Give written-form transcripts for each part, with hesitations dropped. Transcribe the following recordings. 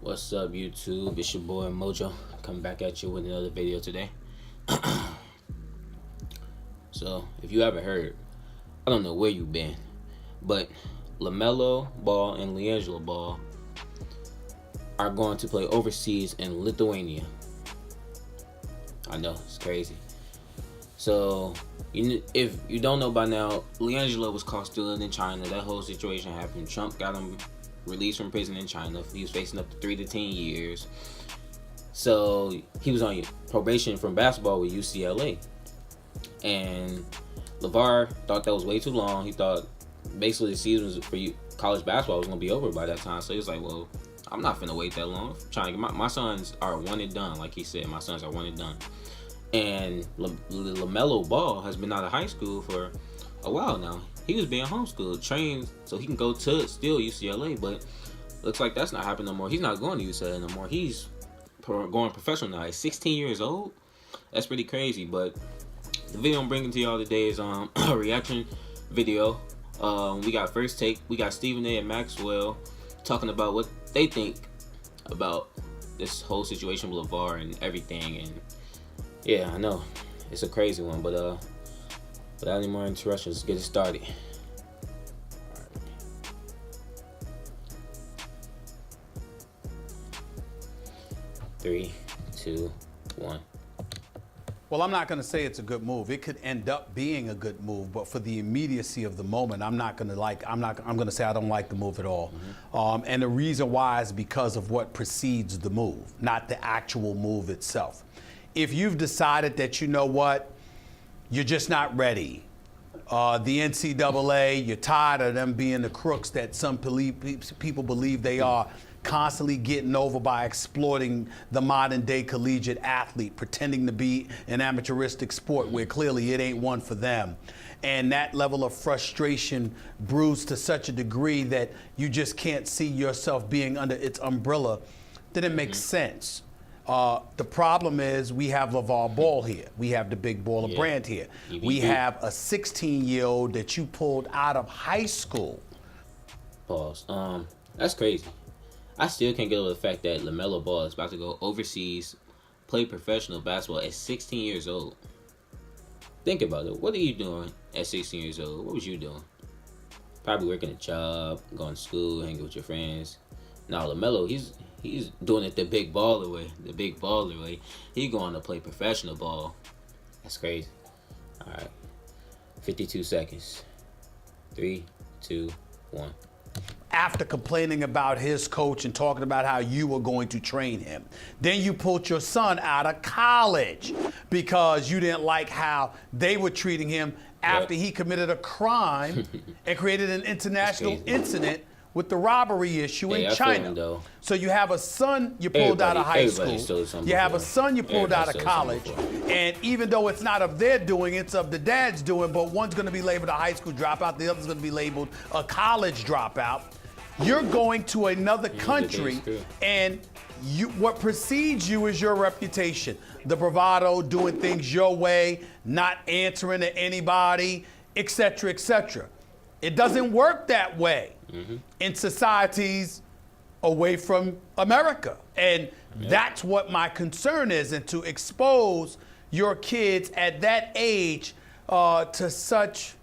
What's up, YouTube? It's your boy Mojo coming back at you with another video today. So, if you haven't heard, I don't know where you've been, but LaMelo Ball and LiAngelo Ball are going to play overseas in Lithuania. I know, it's crazy. So, if you don't know by now, LiAngelo was caught stealing in China. That whole situation happened. Trump got him released from prison in China. He was facing up to 3 to 10 years. So he was on probation from basketball with UCLA. And LaVar thought that was way too long. He thought basically the season for college basketball was going to be over by that time. So he was like, well, I'm not finna wait that long. I'm trying to get my sons are one and done. Like he said, my sons are one and done. And LaMelo Ball has been out of high school for a while now. He was being homeschooled, trained so he can go to still UCLA, but looks like that's not happening no more. He's not going to UCLA no more. He's going professional now. He's 16 years old. That's pretty crazy. But the video I'm bringing to y'all today is a reaction video. We got First Take. We got Stephen A. and Maxwell talking about what they think about this whole situation with LaVar and everything. And yeah, I know it's a crazy one, but without any more interruptions, let's get it started. Three, two, one. Well, I'm not going to say it's a good move. It could end up being a good move, but for the immediacy of the moment, I'm going to say I don't like the move at all. Mm-hmm. And the reason why is because of what precedes the move, not the actual move itself. If you've decided that, you know what, you're just not ready. The NCAA, you're tired of them being the crooks that some people believe they are, constantly getting over by exploiting the modern day collegiate athlete, pretending to be an amateuristic sport where clearly it ain't one for them. And that level of frustration brews to such a degree that you just can't see yourself being under its umbrella, then it makes sense. The problem is we have LaVar Ball here. We have the big baller brand here. We have a 16-year-old that you pulled out of high school. Pause. That's crazy. I still can't get over the fact that LaMelo Ball is about to go overseas, play professional basketball at 16 years old. Think about it. What are you doing at 16 years old? What was you doing? Probably working a job, going to school, hanging with your friends. Now LaMelo, he's doing it the big baller way. The big baller way. He going to play professional ball. That's crazy. All right. 52 seconds. 3, 2, 1. After complaining about his coach and talking about how you were going to train him. Then you pulled your son out of college because you didn't like how they were treating him after he committed a crime and created an international incident with the robbery issue in China. So you have a son you pulled out of high school. You have a son you pulled out of college. And even though it's not of their doing, it's of the dad's doing, but one's going to be labeled a high school dropout, the other's going to be labeled a college dropout. You're going to another country, and what precedes you is your reputation. The bravado, doing things your way, not answering to anybody, etc., etc. It doesn't work that way in societies away from America. And that's what my concern is. And to expose your kids at that age to such,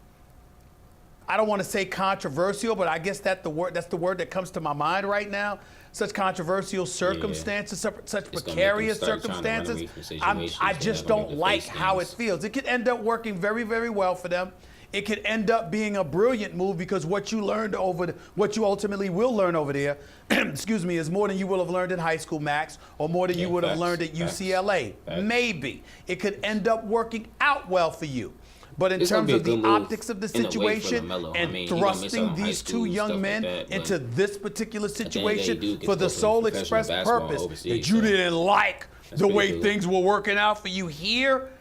I don't want to say controversial, but I guess that's the word that comes to my mind right now. Such controversial circumstances, such precarious circumstances. I just don't like how it feels. It could end up working very, very well for them. It could end up being a brilliant move because what you ultimately will learn over there, excuse me, is more than you will have learned in high school, Max, or more than you would have learned at UCLA. Maybe. It could end up working out well for you. But in terms of the optics of the situation and thrusting these two young men into this particular situation for the sole express purpose that you didn't like the way things were working out for you here,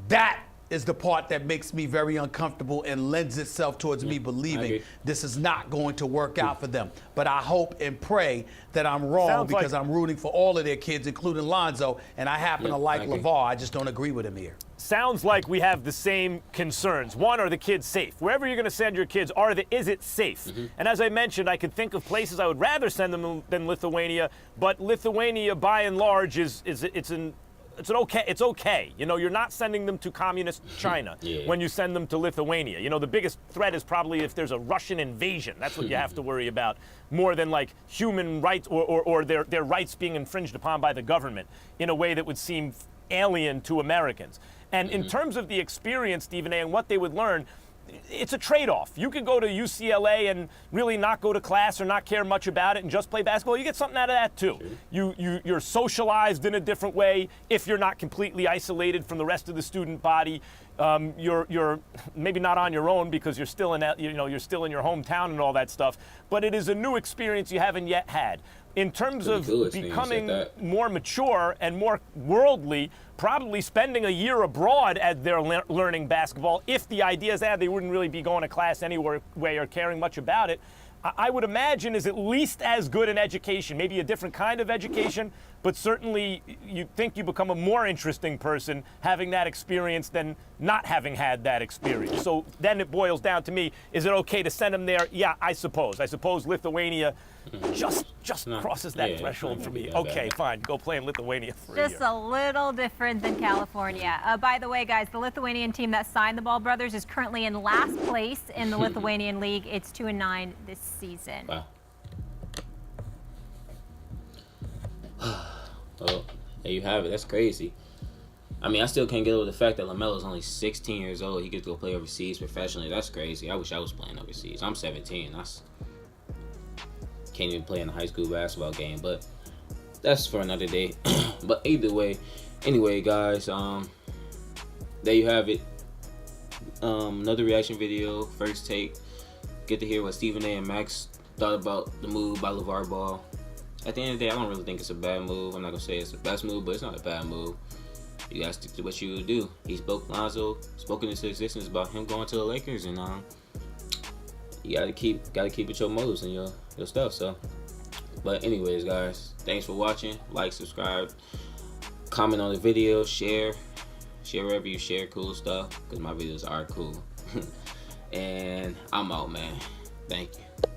that is the part that makes me very uncomfortable and lends itself towards me believing this is not going to work out for them. But I hope and pray that I'm wrong because I'm rooting for all of their kids, including Lonzo, and I happen to like LaVar. I just don't agree with him here. Sounds like we have the same concerns. One, are the kids safe? Wherever you're going to send your kids, is it safe? And as I mentioned, I could think of places I would rather send them than Lithuania, but Lithuania, by and large, it's okay. You know, you're not sending them to communist China when you send them to Lithuania. You know, the biggest threat is probably if there's a Russian invasion. That's what you have to worry about, more than like human rights or their rights being infringed upon by the government in a way that would seem alien to Americans. And in terms of the experience, Stephen A., and what they would learn, it's a trade-off. You could go to UCLA and really not go to class or not care much about it and just play basketball. You get something out of that too. You're socialized in a different way if you're not completely isolated from the rest of the student body. You're maybe not on your own because you're still in you're still in your hometown and all that stuff. But it is a new experience you haven't yet had. In terms of becoming more mature and more worldly, probably spending a year abroad as they're learning basketball, if the idea is that they wouldn't really be going to class anyway or caring much about it, I would imagine is at least as good an education, maybe a different kind of education, but certainly you think you become a more interesting person having that experience than not having had that experience. So then it boils down to me, is it okay to send them there? Yeah, I suppose. I suppose Lithuania just crosses that threshold for me. Okay, fine, go play in Lithuania for a year. Just a little different than California. By the way, guys, the Lithuanian team that signed the Ball brothers is currently in last place in the Lithuanian league. It's 2-9 this season. Wow. Well, there you have it. That's crazy. I mean, I still can't get over the fact that LaMelo's only 16 years old. He gets to go play overseas professionally. That's crazy. I wish I was playing overseas. I'm 17. Can't even play in a high school basketball game, but that's for another day. But either way, anyway, guys, there you have it. Another reaction video, first take. Get to hear what Stephen A. and Max thought about the move by LaVar Ball. At the end of the day, I don't really think it's a bad move. I'm not gonna say it's the best move, but it's not a bad move. You gotta stick to what you do. Lonzo spoken into existence about him going to the Lakers, and you gotta keep with your moves and your stuff. So, but anyways, guys, thanks for watching. Like, subscribe, comment on the video, share wherever you share cool stuff, because my videos are cool. And I'm out, man. Thank you.